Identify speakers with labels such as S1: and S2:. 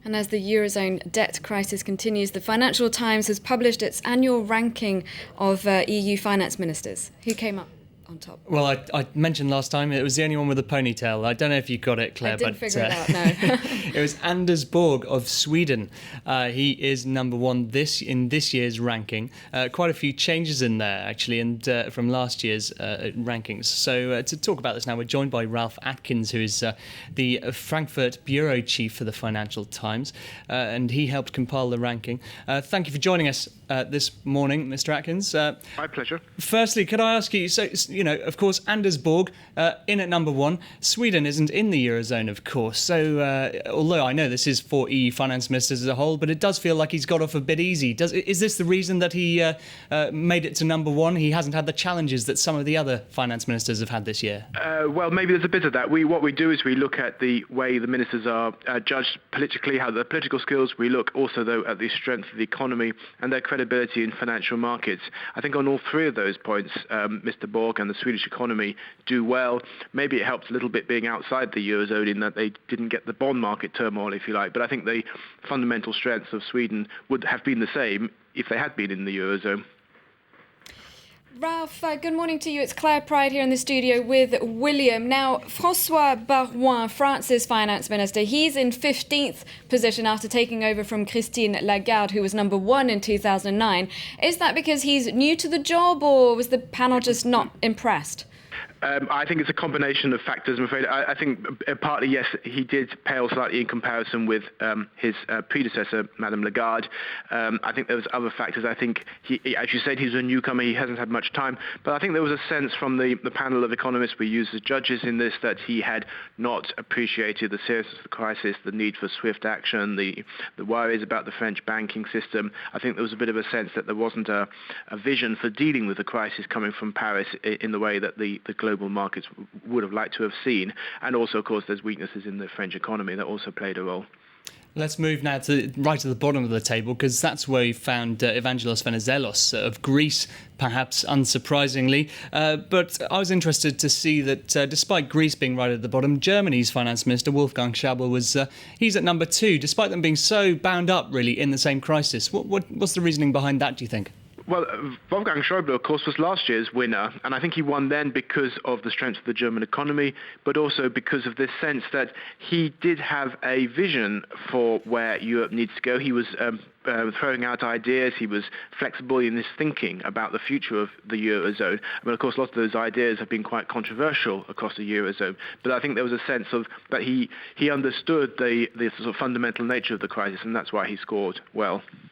S1: And as the Eurozone debt crisis continues, the Financial Times has published its annual ranking of EU finance ministers. Who came up on top?
S2: Well, I mentioned last time it was the only one with a ponytail. I don't know if you got it, Claire.
S1: I didn't
S2: but
S1: figure it out, no.
S2: It was Anders Borg of Sweden. He is number one in this year's ranking. Quite a few changes in there, actually, and from last year's rankings. So to talk about this now, we're joined by Ralph Atkins, who is the Frankfurt bureau chief for the Financial Times, and he helped compile the ranking. Thank you for joining us this morning, Mr. Atkins.
S3: My pleasure.
S2: Firstly, could I ask you, so, of course, Anders Borg in at number one. Sweden isn't in the Eurozone, of course. So although I know this is for EU finance ministers as a whole, but it does feel like he's got off a bit easy. Is this the reason that he made it to number one? He hasn't had the challenges that some of the other finance ministers have had this year.
S3: Well, maybe there's a bit of that. What we do is we look at the way the ministers are judged politically, how their political skills. We look also, though, at the strength of the economy and their credibility in financial markets. I think on all three of those points, Mr. Borg and the Swedish economy do well. Maybe it helps a little bit being outside the Eurozone in that they didn't get the bond market turmoil, if you like. But I think the fundamental strengths of Sweden would have been the same if they had been in the Eurozone.
S1: Ralph, good morning to you. It's Claire Pride here in the studio with William. Now, François Baroin, France's finance minister, he's in 15th position after taking over from Christine Lagarde, who was number one in 2009. Is that because he's new to the job, or was the panel just not impressed?
S3: I think it's a combination of factors, I'm afraid. I think partly, yes, he did pale slightly in comparison with his predecessor, Madame Lagarde. I think there was other factors. I think, as you said, he's a newcomer. He hasn't had much time. But I think there was a sense from the panel of economists we used as judges in this that he had not appreciated the seriousness of the crisis, the need for swift action, the worries about the French banking system. I think there was a bit of a sense that there wasn't a vision for dealing with the crisis coming from Paris in the way that the global markets would have liked to have seen. And also, of course, there's weaknesses in the French economy that also played a role.
S2: Let's move now to right at the bottom of the table, because that's where we found Evangelos Venizelos of Greece, perhaps unsurprisingly. But I was interested to see that despite Greece being right at the bottom, Germany's finance minister, Wolfgang Schäuble, he's at number two, despite them being so bound up, really, in the same crisis. What's the reasoning behind that, do you think?
S3: Well, Wolfgang Schäuble, of course, was last year's winner, and I think he won then because of the strength of the German economy, but also because of this sense that he did have a vision for where Europe needs to go. He was throwing out ideas. He was flexible in his thinking about the future of the Eurozone. I mean, of course, lots of those ideas have been quite controversial across the Eurozone, but I think there was a sense of that he understood the sort of fundamental nature of the crisis, and that's why he scored well.